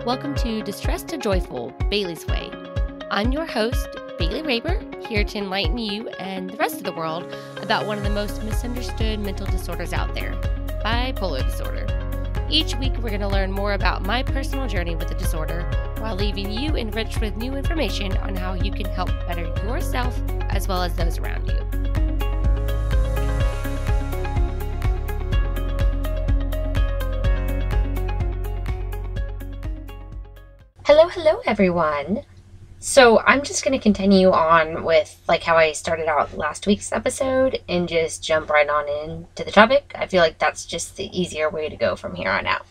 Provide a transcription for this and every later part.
Welcome to Distressed to Joyful, Bailey's Way. I'm your host, Bailey Raber, here to enlighten you and the rest of the world about one of the most misunderstood mental disorders out there, bipolar disorder. Each week, we're going to learn more about my personal journey with the disorder while leaving you enriched with new information on how you can help better yourself as well as those around you. Hello everyone. So I'm just going to continue on with how I started out last week's episode and just jump right on into the topic. I feel like that's just the easier way to go from here on out.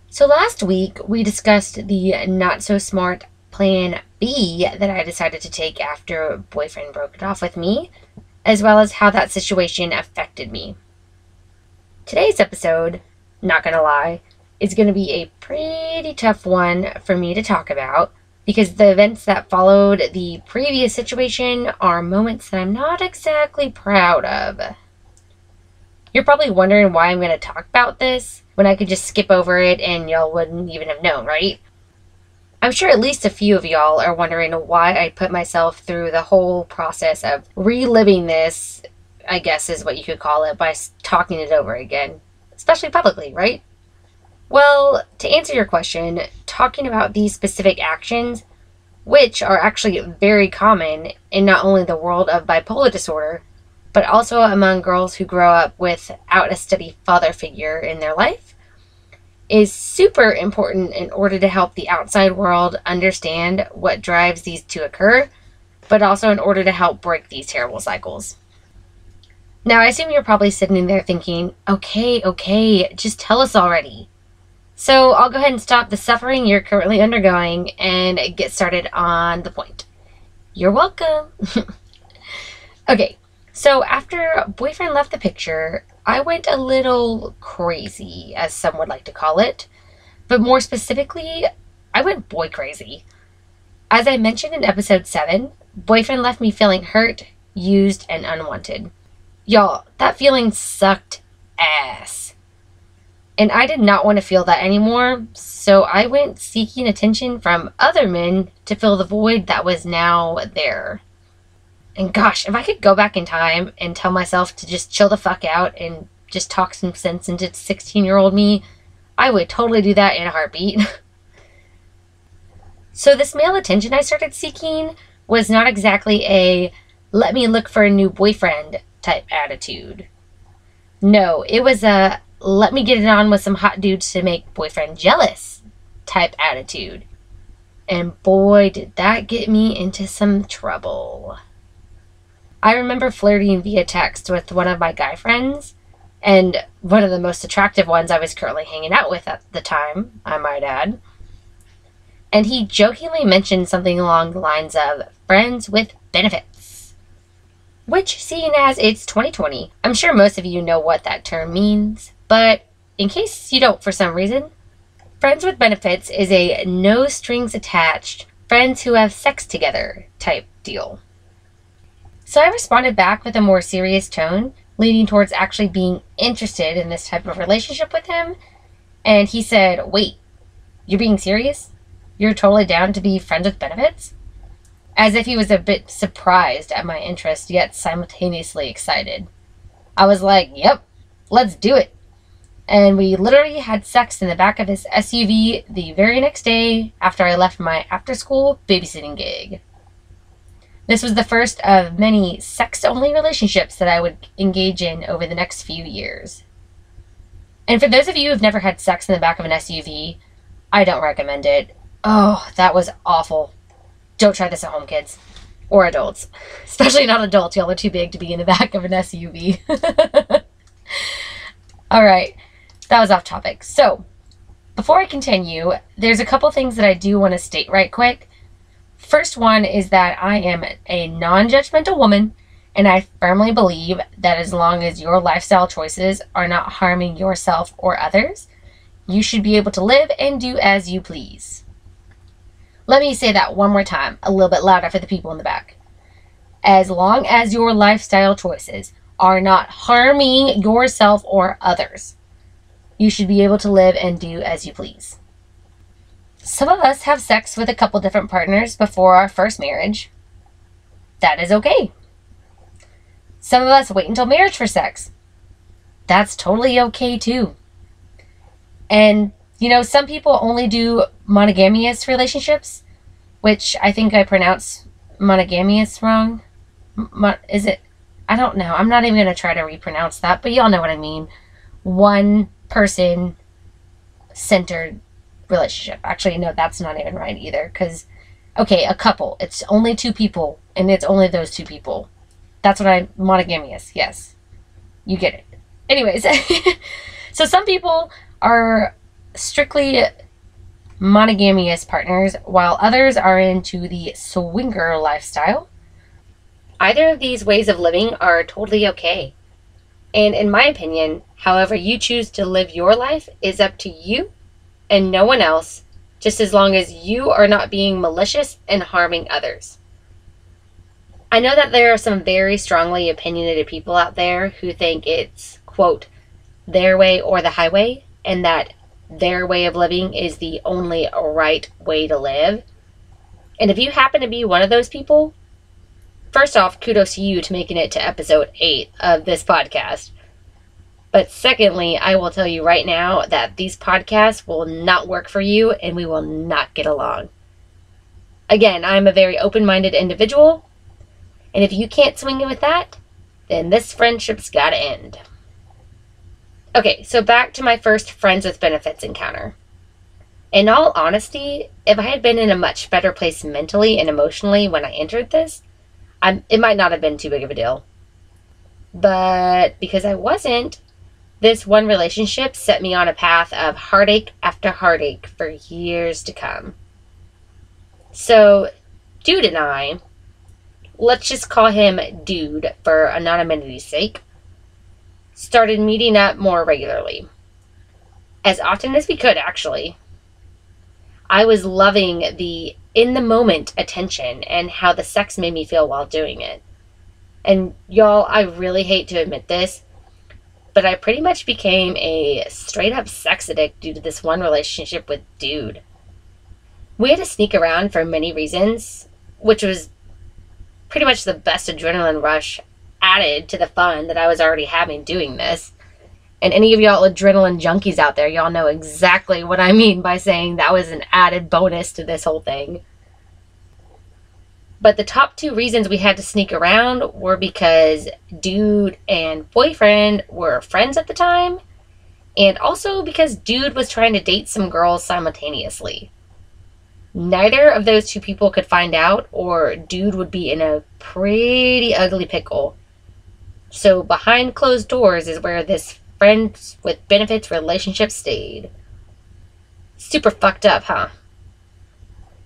So last week we discussed the not so smart plan B that I decided to take after a boyfriend broke it off with me, as well as how that situation affected me. Today's episode, not gonna lie, is going to be a pretty tough one for me to talk about because the events that followed the previous situation are moments that I'm not exactly proud of. You're probably wondering why I'm going to talk about this when I could just skip over it and y'all wouldn't even have known, right? I'm sure at least a few of y'all are wondering why I put myself through the whole process of reliving this, I guess is what you could call it, by talking it over again, especially publicly, right? Well, to answer your question, talking about these specific actions, which are actually very common in not only the world of bipolar disorder, but also among girls who grow up without a steady father figure in their life, is super important in order to help the outside world understand what drives these to occur, but also in order to help break these terrible cycles. Now, I assume you're probably sitting there thinking, okay, just tell us already. So I'll go ahead and stop the suffering you're currently undergoing and get started on the point. You're welcome. Okay, so after boyfriend left the picture, I went a little crazy, as some would like to call it. But more specifically, I went boy crazy. As I mentioned in episode 7, boyfriend left me feeling hurt, used, and unwanted. Y'all, that feeling sucked ass. And I did not want to feel that anymore, so I went seeking attention from other men to fill the void that was now there. And gosh, if I could go back in time and tell myself to just chill the fuck out and just talk some sense into 16-year-old me, I would totally do that in a heartbeat. So this male attention I started seeking was not exactly a let me look for a new boyfriend type attitude. No, it was a let me get it on with some hot dudes to make boyfriend jealous type attitude. And boy, did that get me into some trouble. I remember flirting via text with one of my guy friends, and one of the most attractive ones I was currently hanging out with at the time, I might add. And he jokingly mentioned something along the lines of friends with benefits. Which, seeing as it's 2020, I'm sure most of you know what that term means. But in case you don't for some reason, friends with benefits is a no strings attached, friends who have sex together type deal. So I responded back with a more serious tone, leaning towards actually being interested in this type of relationship with him. And he said, wait, you're being serious? You're totally down to be friends with benefits? As if he was a bit surprised at my interest, yet simultaneously excited. I was like, yep, let's do it. And we literally had sex in the back of his SUV the very next day after I left my after-school babysitting gig. This was the first of many sex-only relationships that I would engage in over the next few years. And for those of you who've never had sex in the back of an SUV, I don't recommend it. Oh, that was awful. Don't try this at home, kids. Or adults. Especially not adults. Y'all are too big to be in the back of an SUV. Alright. That was off topic. So, before I continue, there's a couple things that I do want to state right quick. First one is that I am a non-judgmental woman, and I firmly believe that as long as your lifestyle choices are not harming yourself or others, you should be able to live and do as you please. Let me say that one more time, a little bit louder for the people in the back. As long as your lifestyle choices are not harming yourself or others, You should be able to live and do as you please. Some of us have sex with a couple different partners before our first marriage. That is okay. Some of us wait until marriage for sex. That's totally okay too. And, some people only do monogamous relationships, which I think I pronounce monogamous wrong. Is it? I don't know. I'm not even going to try to repronounce that, but y'all know what I mean. One person centered relationship. Actually, no, that's not even right either. Because, okay, a couple. It's only two people, and it's only those two people. That's what monogamous. Yes. You get it. Anyways, so some people are strictly monogamous partners, while others are into the swinger lifestyle. Either of these ways of living are totally okay. And in my opinion, however you choose to live your life is up to you and no one else, just as long as you are not being malicious and harming others. I know that there are some very strongly opinionated people out there who think it's, quote, their way or the highway, and that their way of living is the only right way to live. And if you happen to be one of those people, first off, kudos to you to making it to episode 8 of this podcast. But secondly, I will tell you right now that these podcasts will not work for you and we will not get along. Again, I'm a very open-minded individual, and if you can't swing it with that, then this friendship's gotta end. Okay, so back to my first friends with benefits encounter. In all honesty, if I had been in a much better place mentally and emotionally when I entered this, it might not have been too big of a deal. But because I wasn't, this one relationship set me on a path of heartache after heartache for years to come. So, Dude and I, let's just call him Dude for anonymity's sake, started meeting up more regularly. As often as we could, actually. I was loving the in-the-moment attention and how the sex made me feel while doing it. And y'all, I really hate to admit this, but I pretty much became a straight-up sex addict due to this one relationship with Dude. We had to sneak around for many reasons, which was pretty much the best adrenaline rush added to the fun that I was already having doing this. And any of y'all adrenaline junkies out there, y'all know exactly what I mean by saying that was an added bonus to this whole thing. But the top 2 reasons we had to sneak around were because Dude and boyfriend were friends at the time, and also because Dude was trying to date some girls simultaneously. Neither of those 2 people could find out, or Dude would be in a pretty ugly pickle. So behind closed doors is where this friends with benefits relationship stayed. Super fucked up, huh?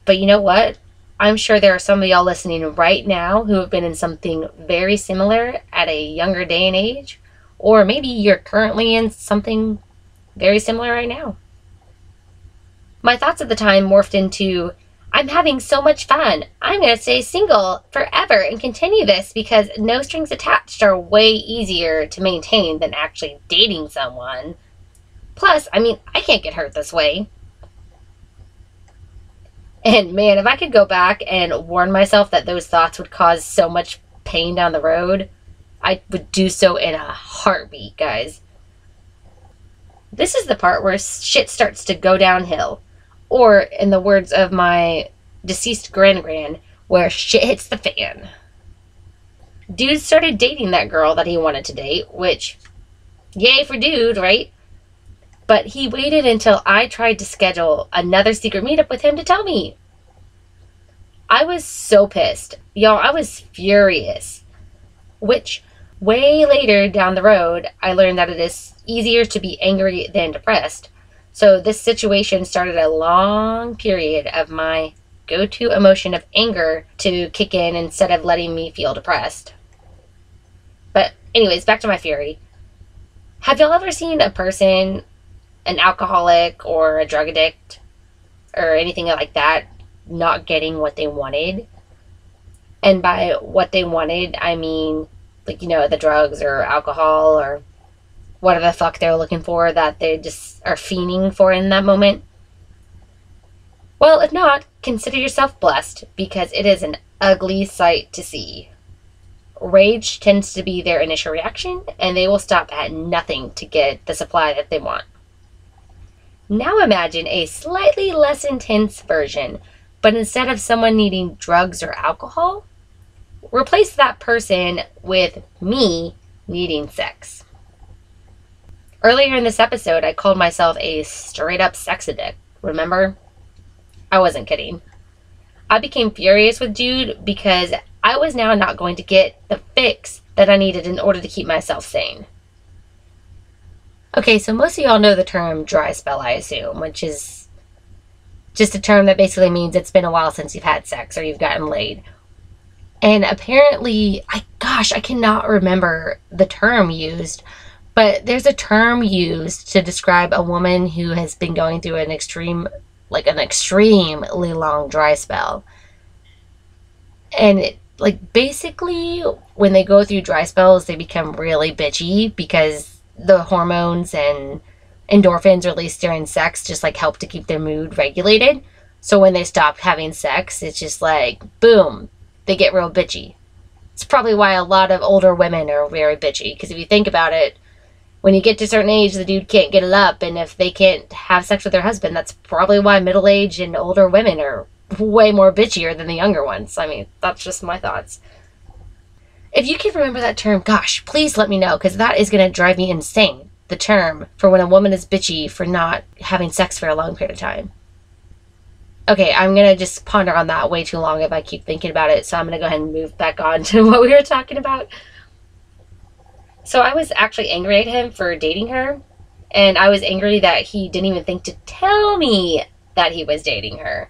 But you know what? I'm sure there are some of y'all listening right now who have been in something very similar at a younger day and age, or maybe you're currently in something very similar right now. My thoughts at the time morphed into, I'm having so much fun. I'm going to stay single forever and continue this because no strings attached are way easier to maintain than actually dating someone. Plus, I can't get hurt this way. And man, if I could go back and warn myself that those thoughts would cause so much pain down the road, I would do so in a heartbeat, guys. This is the part where shit starts to go downhill. Or, in the words of my deceased gran, where shit hits the fan. Dude started dating that girl that he wanted to date, which, yay for Dude, right? But he waited until I tried to schedule another secret meetup with him to tell me. I was so pissed. Y'all, I was furious. Which, way later down the road, I learned that it is easier to be angry than depressed. So this situation started a long period of my go-to emotion of anger to kick in instead of letting me feel depressed. But anyways, back to my fury. Have y'all ever seen a person, an alcoholic or a drug addict or anything like that, not getting what they wanted? And by what they wanted, I mean, the drugs or alcohol or what the fuck they're looking for that they just are fiending for in that moment? Well, if not, consider yourself blessed because it is an ugly sight to see. Rage tends to be their initial reaction, and they will stop at nothing to get the supply that they want. Now imagine a slightly less intense version, but instead of someone needing drugs or alcohol, replace that person with me needing sex. Earlier in this episode, I called myself a straight up sex addict, remember? I wasn't kidding. I became furious with Jude because I was now not going to get the fix that I needed in order to keep myself sane. Okay, so most of y'all know the term dry spell, I assume, which is just a term that basically means it's been a while since you've had sex or you've gotten laid. And apparently, I cannot remember the term used, but there's a term used to describe a woman who has been going through an extremely long dry spell. And basically, when they go through dry spells, they become really bitchy because the hormones and endorphins released during sex just help to keep their mood regulated. So when they stop having sex, it's just boom, they get real bitchy. It's probably why a lot of older women are very bitchy, because if you think about it, when you get to a certain age, the dude can't get it up, and if they can't have sex with their husband, that's probably why middle-aged and older women are way more bitchier than the younger ones. I mean, that's just my thoughts. If you can remember that term, gosh, please let me know, because that is going to drive me insane. The term for when a woman is bitchy for not having sex for a long period of time. Okay, I'm going to just ponder on that way too long if I keep thinking about it, so I'm going to go ahead and move back on to what we were talking about. So I was actually angry at him for dating her, and I was angry that he didn't even think to tell me that he was dating her.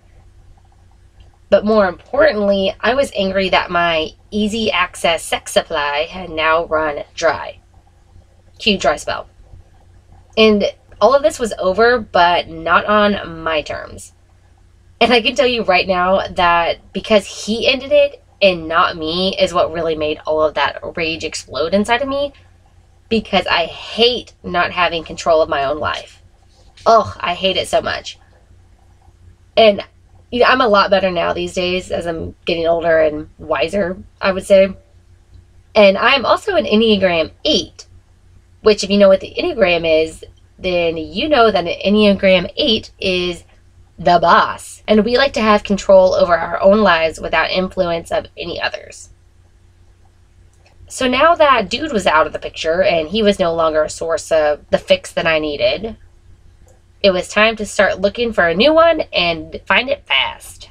But more importantly, I was angry that my easy access sex supply had now run dry. Cue dry spell. And all of this was over, but not on my terms. And I can tell you right now that because he ended it and not me is what really made all of that rage explode inside of me, because I hate not having control of my own life. Oh, I hate it so much. And I'm a lot better now these days as I'm getting older and wiser, I would say. And I'm also an Enneagram 8, which if you know what the Enneagram is, then you know that an Enneagram 8 is the boss. And we like to have control over our own lives without influence of any others. So now that dude was out of the picture and he was no longer a source of the fix that I needed, it was time to start looking for a new one and find it fast.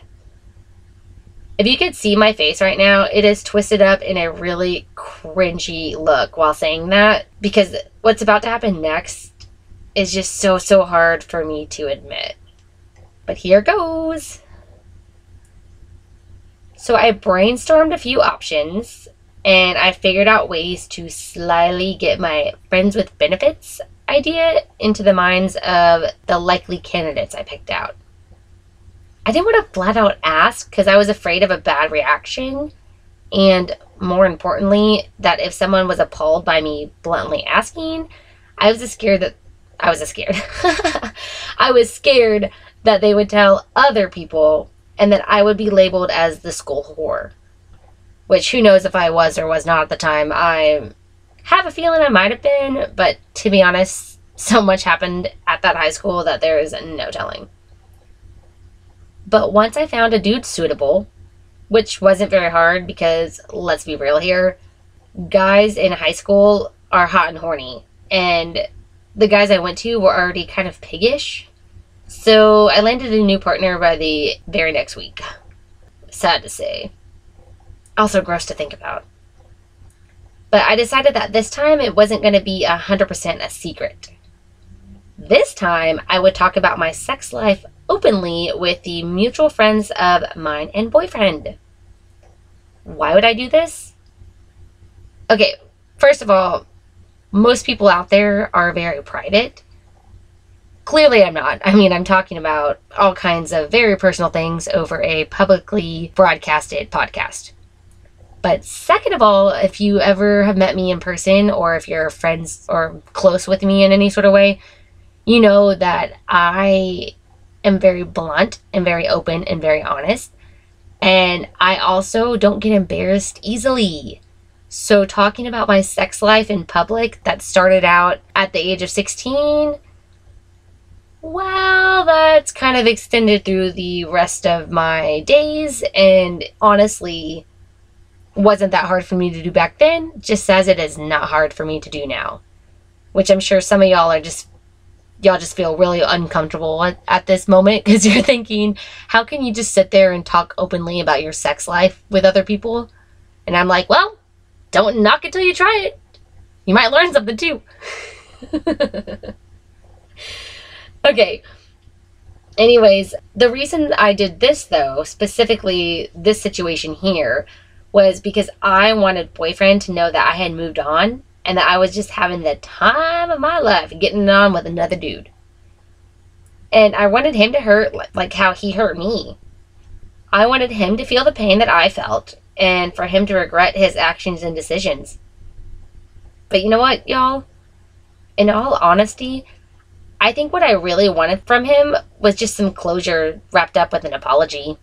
If you could see my face right now, it is twisted up in a really cringy look while saying that, because what's about to happen next is just so hard for me to admit. But here goes. So I brainstormed a few options, and I figured out ways to slyly get my friends with benefits idea into the minds of the likely candidates I picked out. I didn't want to flat out ask because I was afraid of a bad reaction, and more importantly, that if someone was appalled by me bluntly asking, I was scared that they would tell other people and that I would be labeled as the school whore. Which, who knows if I was or was not at the time. I have a feeling I might have been, but to be honest, so much happened at that high school that there is no telling. But once I found a dude suitable, which wasn't very hard because, let's be real here, guys in high school are hot and horny, and the guys I went to were already kind of piggish, so I landed a new partner by the very next week. Sad to say. Also gross to think about. But I decided that this time it wasn't going to be 100% a secret. This time I would talk about my sex life openly with the mutual friends of mine and boyfriend. Why would I do this? Okay, first of all, most people out there are very private. Clearly I'm not. I mean, I'm talking about all kinds of very personal things over a publicly broadcasted podcast. But second of all, if you ever have met me in person, or if you're friends or close with me in any sort of way, you know that I am very blunt and very open and very honest. And I also don't get embarrassed easily. So talking about my sex life in public that started out at the age of 16, well, that's kind of extended through the rest of my days, and honestly wasn't that hard for me to do back then, just as it is not hard for me to do now. Which I'm sure some of y'all just feel really uncomfortable at this moment, because you're thinking, how can you just sit there and talk openly about your sex life with other people? And I'm like, well, don't knock it till you try it. You might learn something too. Okay. Anyways, the reason I did this, though, specifically this situation here, was because I wanted boyfriend to know that I had moved on and that I was just having the time of my life getting it on with another dude. And I wanted him to hurt like how he hurt me. I wanted him to feel the pain that I felt and for him to regret his actions and decisions. But you know what, y'all? In all honesty, I think what I really wanted from him was just some closure wrapped up with an apology.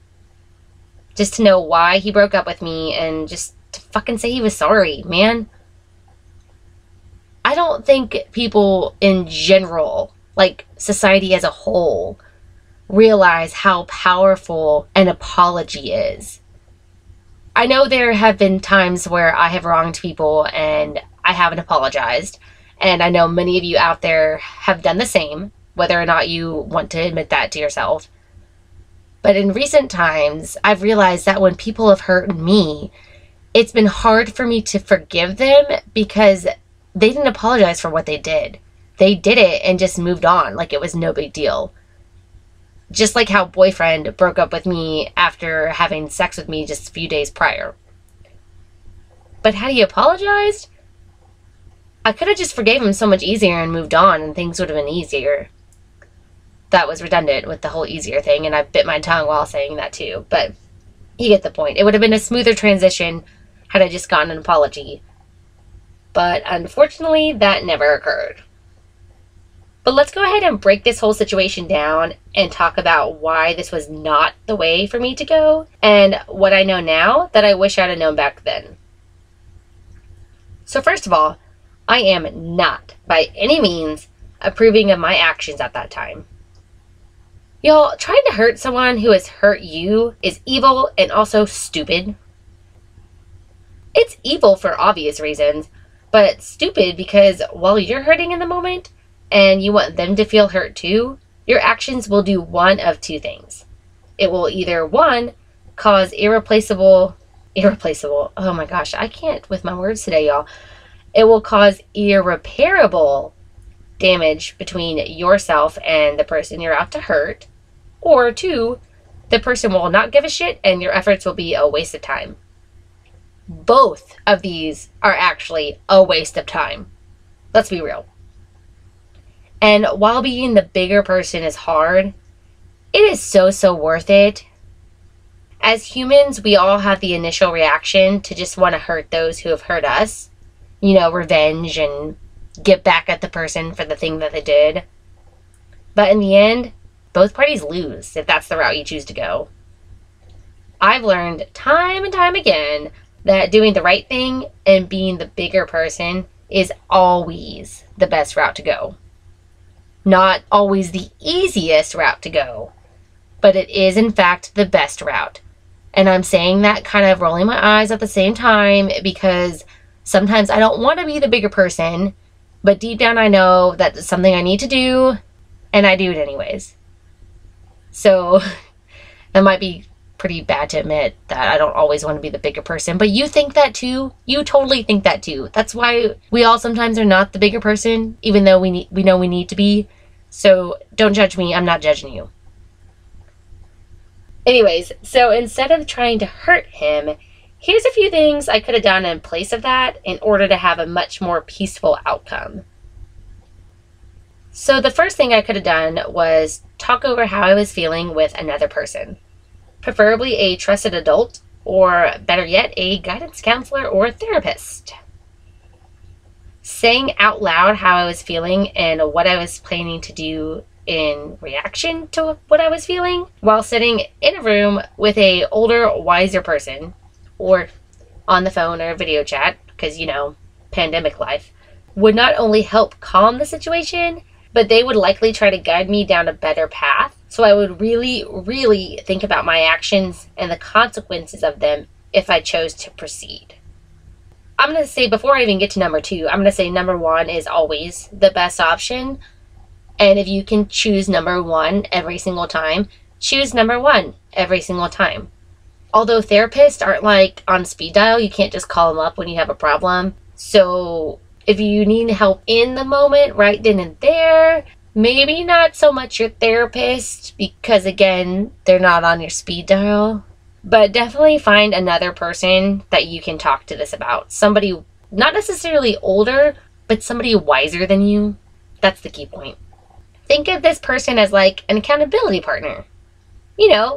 Just to know why he broke up with me and just to fucking say he was sorry, man. I don't think people in general, like society as a whole, realize how powerful an apology is. I know there have been times where I have wronged people and I haven't apologized. And I know many of you out there have done the same, whether or not you want to admit that to yourself. But in recent times, I've realized that when people have hurt me, it's been hard for me to forgive them because they didn't apologize for what they did. They did it and just moved on like it was no big deal. Just like how boyfriend broke up with me after having sex with me just a few days prior. But had he apologized, I could have just forgave him so much easier and moved on and things would have been easier. That was redundant with the whole easier thing, and I bit my tongue while saying that too. But you get the point. It would have been a smoother transition had I just gotten an apology. But unfortunately, that never occurred. But let's go ahead and break this whole situation down and talk about why this was not the way for me to go and what I know now that I wish I'd have known back then. So first of all, I am not, by any means, approving of my actions at that time. Y'all, trying to hurt someone who has hurt you is evil and also stupid. It's evil for obvious reasons, but stupid because while you're hurting in the moment and you want them to feel hurt too, your actions will do one of two things. It will either, one, cause irreplaceable, oh my gosh, I can't with my words today, y'all. It will cause irreparable damage between yourself and the person you're out to hurt. Or two, the person will not give a shit and your efforts will be a waste of time. Both of these are actually a waste of time. Let's be real. And while being the bigger person is hard, it is so worth it. As humans, we all have the initial reaction to just want to hurt those who have hurt us. You know, revenge and get back at the person for the thing that they did. But in the end, both parties lose if that's the route you choose to go. I've learned time and time again that doing the right thing and being the bigger person is always the best route to go. Not always the easiest route to go, but it is in fact the best route. And I'm saying that kind of rolling my eyes at the same time because sometimes I don't want to be the bigger person, but deep down I know that it's something I need to do, and I do it anyways. So that might be pretty bad to admit that I don't always want to be the bigger person, but you think that too. You totally think that too. That's why we all sometimes are not the bigger person, even though we know we need to be. So don't judge me. I'm not judging you. Anyways, so instead of trying to hurt him, here's a few things I could have done in place of that in order to have a much more peaceful outcome. So the first thing I could have done was talk over how I was feeling with another person, preferably a trusted adult or better yet, a guidance counselor or therapist. Saying out loud how I was feeling and what I was planning to do in reaction to what I was feeling while sitting in a room with a older, wiser person, or on the phone or video chat, because, pandemic life, would not only help calm the situation, but they would likely try to guide me down a better path. So I would really, really think about my actions and the consequences of them if I chose to proceed. I'm going to say, before I even get to number 2, I'm going to say number 1 is always the best option. And if you can choose number 1 every single time, choose number 1 every single time. Although therapists aren't like on speed dial, you can't just call them up when you have a problem. So if you need help in the moment, right then and there, maybe not so much your therapist, because again, they're not on your speed dial. But definitely find another person that you can talk to this about. Somebody not necessarily older, but somebody wiser than you. That's the key point. Think of this person as like an accountability partner.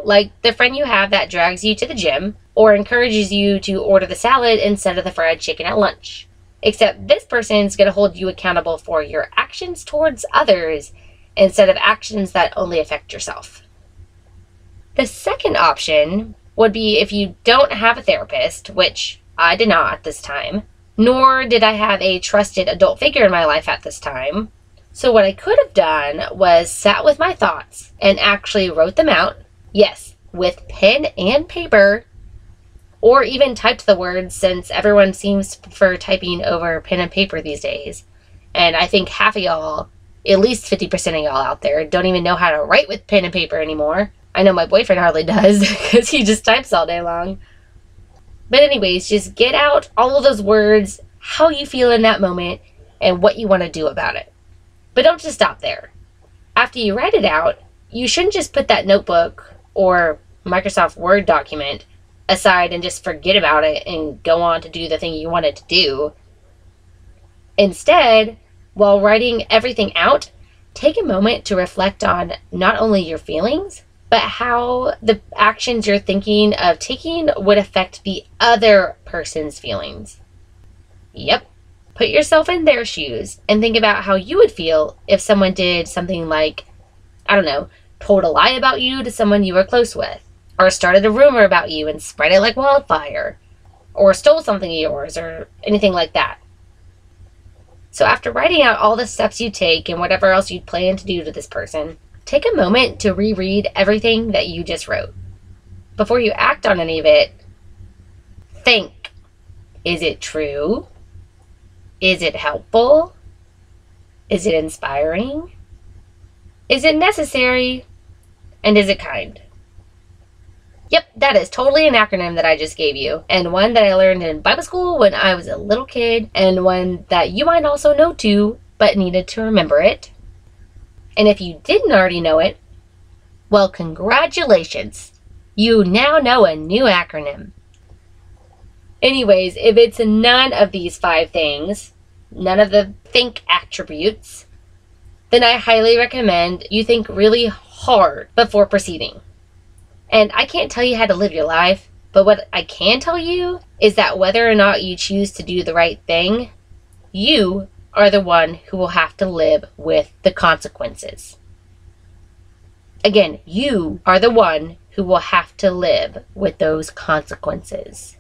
Like the friend you have that drags you to the gym or encourages you to order the salad instead of the fried chicken at lunch. Except this person's going to hold you accountable for your actions towards others instead of actions that only affect yourself. The second option would be if you don't have a therapist, which I did not at this time, nor did I have a trusted adult figure in my life at this time. So what I could have done was sat with my thoughts and actually wrote them out. Yes, with pen and paper, or even typed the words, since everyone seems to prefer typing over pen and paper these days. And I think half of y'all, at least 50% of y'all out there, don't even know how to write with pen and paper anymore. I know my boyfriend hardly does because he just types all day long. But anyways, just get out all of those words, how you feel in that moment, and what you want to do about it. But don't just stop there. After you write it out, you shouldn't just put that notebook or Microsoft Word document aside and just forget about it and go on to do the thing you wanted to do. Instead, while writing everything out, take a moment to reflect on not only your feelings, but how the actions you're thinking of taking would affect the other person's feelings. Yep. Put yourself in their shoes and think about how you would feel if someone did something like, told a lie about you to someone you were close with, or started a rumor about you and spread it like wildfire, or stole something of yours, or anything like that. So after writing out all the steps you take and whatever else you plan to do to this person, take a moment to reread everything that you just wrote. Before you act on any of it, think, is it true? Is it helpful? Is it inspiring? Is it necessary? And is it kind? Yep, that is totally an acronym that I just gave you, and one that I learned in Bible school when I was a little kid, and one that you might also know too, but needed to remember it. And if you didn't already know it, well, congratulations. You now know a new acronym. Anyways, if it's none of these 5 things, none of the think attributes, then I highly recommend you think really hard before proceeding. And I can't tell you how to live your life, but what I can tell you is that whether or not you choose to do the right thing, you are the one who will have to live with the consequences. Again, you are the one who will have to live with those consequences.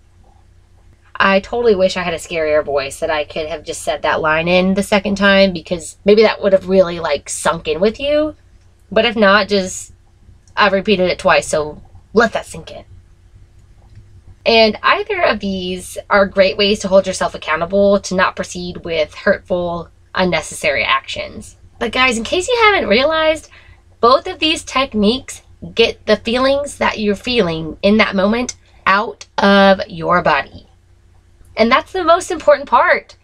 I totally wish I had a scarier voice that I could have just said that line in the second time, because maybe that would have really sunk in with you. But if not, I've repeated it twice, so let that sink in. And either of these are great ways to hold yourself accountable to not proceed with hurtful, unnecessary actions. But guys, in case you haven't realized, both of these techniques get the feelings that you're feeling in that moment out of your body. And that's the most important part.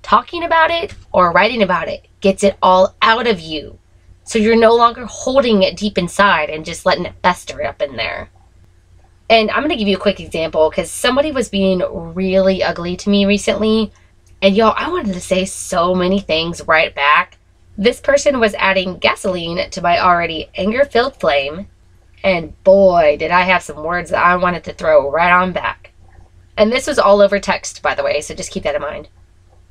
Talking about it or writing about it gets it all out of you. So you're no longer holding it deep inside and just letting it fester up in there. And I'm going to give you a quick example because somebody was being really ugly to me recently. And y'all, I wanted to say so many things right back. This person was adding gasoline to my already anger-filled flame. and boy, did I have some words that I wanted to throw right on back. And this was all over text, by the way, so just keep that in mind.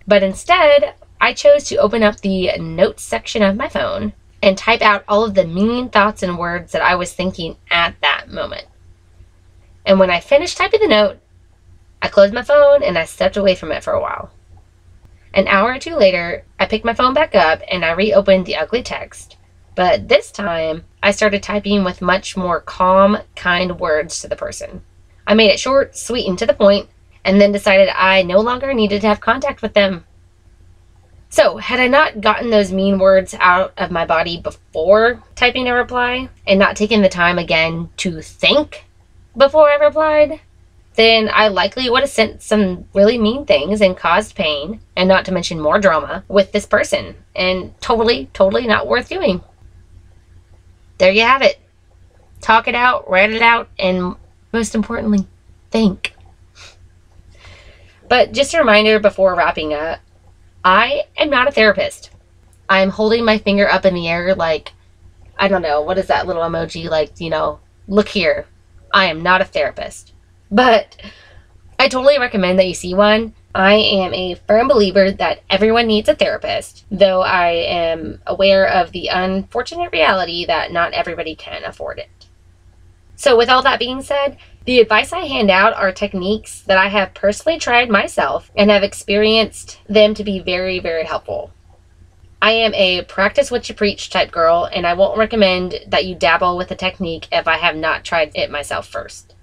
But instead, I chose to open up the notes section of my phone and type out all of the mean thoughts and words that I was thinking at that moment. And when I finished typing the note, I closed my phone and I stepped away from it for a while. An hour or two later, I picked my phone back up and I reopened the ugly text. But this time, I started typing with much more calm, kind words to the person. I made it short, sweet, and to the point, and then decided I no longer needed to have contact with them. So, had I not gotten those mean words out of my body before typing a reply, and not taken the time again to think before I replied, then I likely would have sent some really mean things and caused pain, and not to mention more drama, with this person, and totally not worth doing. There you have it. Talk it out, write it out, and most importantly, think. But just a reminder before wrapping up, I am not a therapist. I'm holding my finger up in the air like, I don't know, what is that little emoji? Like, look here. I am not a therapist. But I totally recommend that you see one. I am a firm believer that everyone needs a therapist, though I am aware of the unfortunate reality that not everybody can afford it. So with all that being said, the advice I hand out are techniques that I have personally tried myself and have experienced them to be very, very helpful. I am a practice what you preach type girl, and I won't recommend that you dabble with a technique if I have not tried it myself first.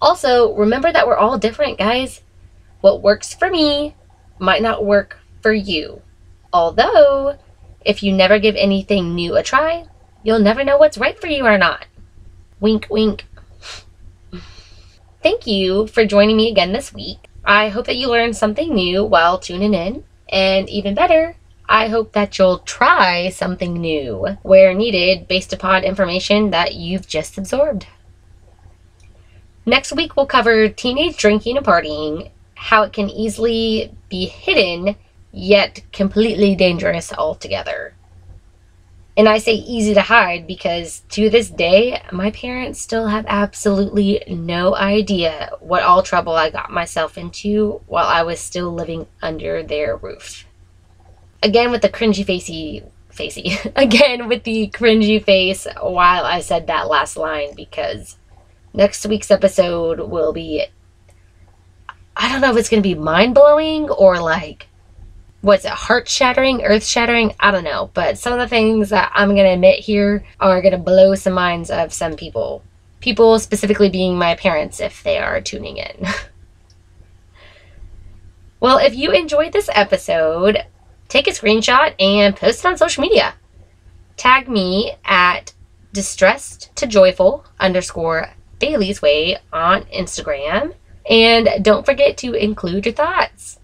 Also, remember that we're all different, guys. What works for me might not work for you. Although, if you never give anything new a try, you'll never know what's right for you or not. Wink, wink. Thank you for joining me again this week. I hope that you learned something new while tuning in. And even better, I hope that you'll try something new where needed based upon information that you've just absorbed. Next week, we'll cover teenage drinking and partying, how it can easily be hidden, yet completely dangerous altogether. And I say easy to hide because to this day, my parents still have absolutely no idea what all trouble I got myself into while I was still living under their roof. Again with the cringy again with the cringy face while I said that last line, because next week's episode will be, I don't know if it's going to be mind-blowing or like, what's it, heart-shattering, earth-shattering? I don't know. But some of the things that I'm going to admit here are going to blow some minds of some people. People specifically being my parents if they are tuning in. Well, if you enjoyed this episode, take a screenshot and post it on social media. Tag me at distressedtojoyful_Bailey's Way on Instagram. And don't forget to include your thoughts.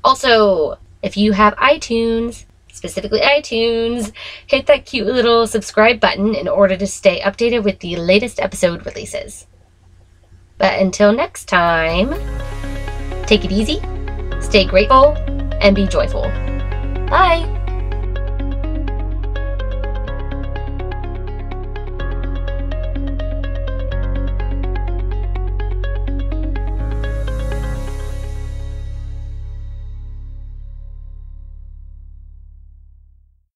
Also, if you have iTunes, specifically iTunes, hit that cute little subscribe button in order to stay updated with the latest episode releases. But until next time, take it easy, stay grateful, and be joyful. Bye!